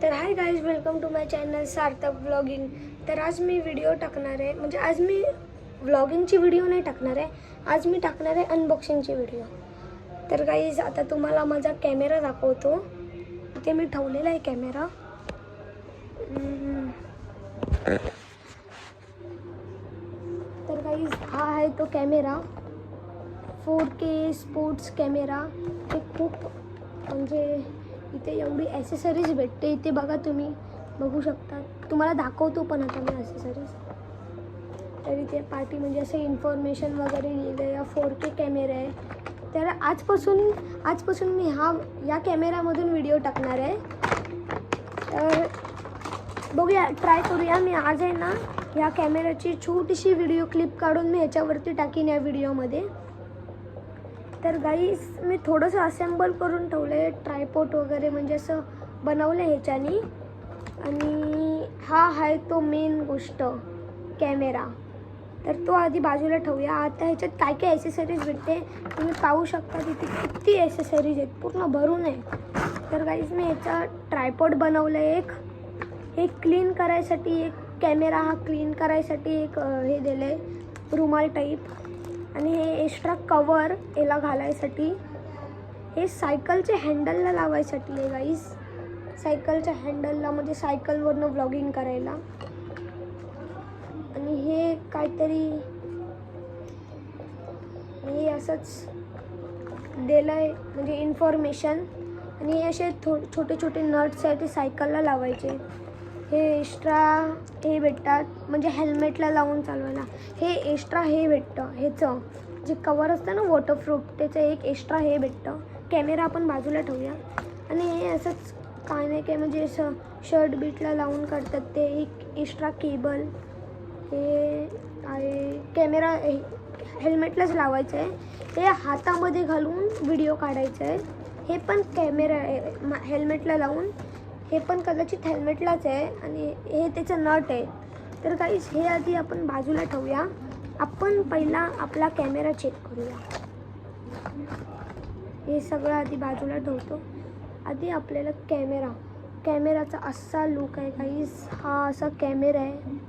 तर hi guys, welcome to my channel Sarthak blogging. तर आज मी व्हिडिओ टाकणार आहे, म्हणजे आज मी व्लॉगिंगची व्हिडिओ नाही टाकणार आहे, आज मी टाकणार आहे अनबॉक्सिंगची व्हिडिओ. तर गाईज आता तुम्हाला माझा कॅमेरा दाखवतो. इथे मी ठेवलेला आहे कॅमेरा. तर गाईज हा आहे तो कॅमेरा, 4K स्पोर्ट्स कॅमेरा. ते खूप म्हणजे इथे एवढी ॲसेसरीज भेटते. इथे बघा, तुम्ही बघू शकता, तुम्हाला दाखवतो पण आता मी ॲसेसरीज. तर इथे पार्टी म्हणजे असं इन्फॉर्मेशन वगैरे लिहिलं आहे. 4K कॅमेरा आहे. तर आजपासून मी या कॅमेऱ्यामधून व्हिडिओ टाकणार आहे. तर बघूया, ट्राय करूया. मी आज आहे ना ह्या कॅमेऱ्याची छोटीशी व्हिडिओ क्लिप काढून मी ह्याच्यावरती टाकीन या व्हिडिओमध्ये. तर गाईस मी थोडंसं असेंबल करून ठेवलं आहे, ट्रायपॉड वगैरे म्हणजे असं बनवलं आहे ह्याच्यानी. आणि हा आहे तो मेन गोष्ट, कॅमेरा. तर तो आधी बाजूला ठेवूया. आता ह्याच्यात काय काय ॲसेसरीज भेटते तुम्ही पाहू शकता. तिथे किती ॲसेसरीज आहेत, पूर्ण भरून आहे. तर गाईस मी ह्याचा ट्रायपॉड बनवलं आहे. हे क्लीन करायसाठी, एक कॅमेरा हा क्लीन करायसाठी एक हे दिलं आहे, रुमाल टाईप. आणि हे एक्स्ट्रा कवर याला घालायसाठी. हे सायकलच्या हँडलला लावायसाठी आहे गाईस, सायकलच्या हँडलला, म्हणजे सायकलवरनं व्लॉगिंग करायला. आणि हे काहीतरी हे असंच दिलं आहे, म्हणजे इन्फॉर्मेशन. आणि हे असे छोटे छोटे नट्स आहेत, ते सायकलला लावायचे. हे एक्स्ट्रा हे भेटतात, म्हणजे हेल्मेटला लावून चालवायला. हे एक्स्ट्रा हे भेटतं, ह्याचं जे कवर असतं ना वॉटरप्रूफ, त्याचं एक एक्स्ट्रा हे भेटतं. कॅमेरा आपण बाजूला ठेवूया. आणि हे असंच काय नाही काय, म्हणजे असं शर्ट बीटला लावून काढतात ते. एक एक्स्ट्रा केबल. हे आहे कॅमेरा, हेल्मेटलाच लावायचं आहे. हे हातामध्ये घालून व्हिडिओ काढायचं आहे. हे पण कॅमेरा हेल्मेटला लावून, हे पण कदाचित हेल्मेटलाच आहे. आणि हे त्याचं नट आहे. तर गाईस हे आधी आपण बाजूला ठेवूया. आपण पहिला आपला कॅमेरा चेक करूया. हे सगळं आधी बाजूला ठेवतो. आधी आपल्याला कॅमेराचा असा लुक आहे गाईस. हा असा कॅमेरा आहे.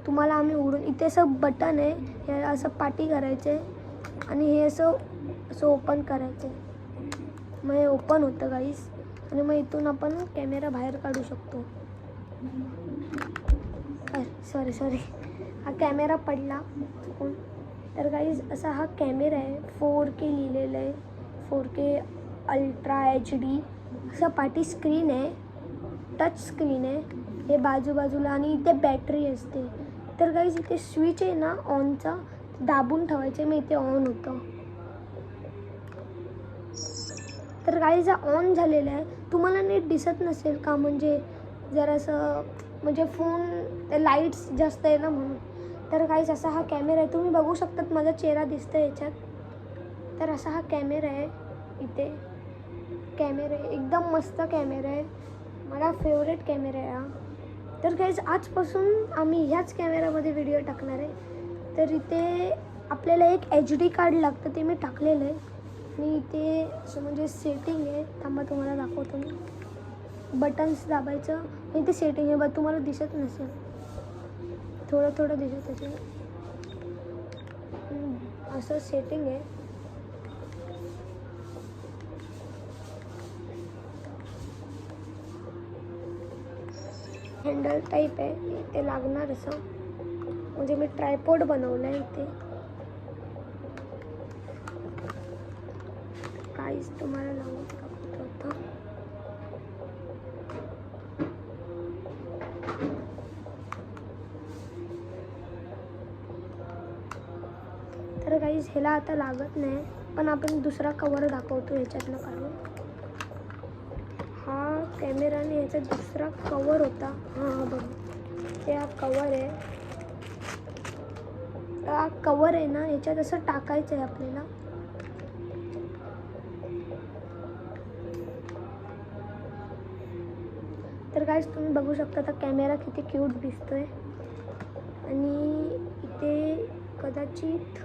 तुम्हाला आम्ही उडून, इथे असं बटन आहे, हे असं पाठी करायचं आहे आणि हे असं ओपन करायचं आहे. मग हे ओपन होतं गाईस. आणि मग इथून आपण कॅमेरा बाहेर काढू शकतो. सॉरी हा कॅमेरा पडला चुकून. तर गाईज असा हा कॅमेरा आहे. 4K लिहिलेलं आहे, 4K अल्ट्रा HD. असं पाठी स्क्रीन आहे, टच स्क्रीन आहे. हे बाजूबाजूला. आणि इथे बॅटरी असते. तर गाईज इथे स्विच आहे ना ऑनचा, दाबून ठेवायचे, मग इथे ऑन होतं. तर गाईज हा ऑन झालेला आहे. तुम्हाला नीट दिसत नसेल का, म्हणजे जरासं म्हणजे फोन लाईट्स जास्त आहे ना म्हणून. तर गाईज असा हा कॅमेरा आहे. तुम्ही बघू शकतात माझा चेहरा दिसतो याच्यात. तर असा हा कॅमेरा आहे. इथे कॅमेरा आहे, एकदम मस्त कॅमेरा आहे, मला फेवरेट कॅमेरा आहे हा. तर गाईज आजपासून आम्ही ह्याच कॅमेऱ्यामध्ये व्हिडिओ टाकणार आहे. तर इथे आपल्याला एक HD कार्ड लागतं, ते मी टाकलेलं आहे. आणि इथे असं म्हणजे सेटिंग आहे, थांबा तुम्हाला दाखवतो मी. बटन्स दाबायचं आणि ते सेटिंग आहे. बघ तुम्हाला दिसत नसेल, थोडं दिसत असेल. असं सेटिंग आहे. हँडल टाईप आहे, इथे लागणार असं, म्हणजे मी ट्रायपॉड बनवलं आहे इथे. काहीच तुम्हाला लावून दाखवत होतं. तर गाईज ह्याला आता लागत नाही, पण आपण दुसरा कवर दाखवतो ह्याच्यातनं काढून. हा कॅमेराने ह्याचा दुसरा कवर होता. हां बघ, ते हा कवर आहे. हा कवर आहे ना, ह्याच्यात असं टाकायचं आहे आपल्याला. तर गाईज तुम्ही बघू शकता आता कॅमेरा किती क्यूट दिसतोय. आणि इथे कदाचित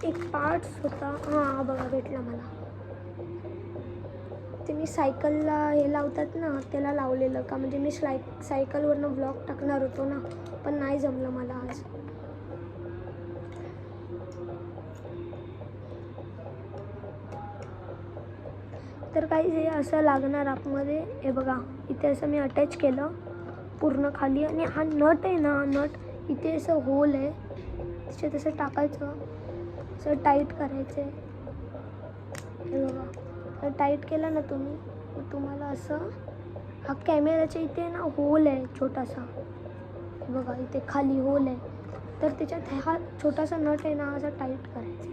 एक पार्ट्स होता, हां बघा भेटला मला. ते मी सायकलला हे लावतात ना त्याला लावलेलं का, म्हणजे मी सायकलवरनं ब्लॉग टाकणार होतो ना, पण नाही जमलं मला आज. तर काही हे असं लागणार आतमध्ये, हे बघा इथे असं मी अटॅच केलं पूर्ण खाली, आणि हा नट आहे ना, नट इथे असं होल आहे, त्याच्यात असं टाकायचं, असं टाईट करायचं आहे. हे बघा, तर टाईट केलं ना तुम्ही, मग तुम्हाला असं, हा कॅमेराच्या इथे ना होल आहे छोटासा, हे बघा इथे खाली होल आहे, तर त्याच्यात हा छोटासा नट आहे ना असा टाईट करायचा.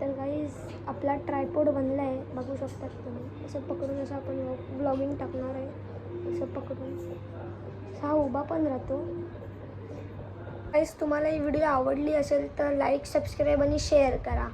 तर गाईज आपला ट्रायपॉड बनला आहे, बघू शकतात तुम्ही. असं पकडून असं आपण ब्लॉगिंग टाकणार आहे, असं पकडून हा उभा पण राहतो. गाईज तुम्हाला ही व्हिडिओ आवडली असेल तर लाईक, सबस्क्राईब आणि शेअर करा.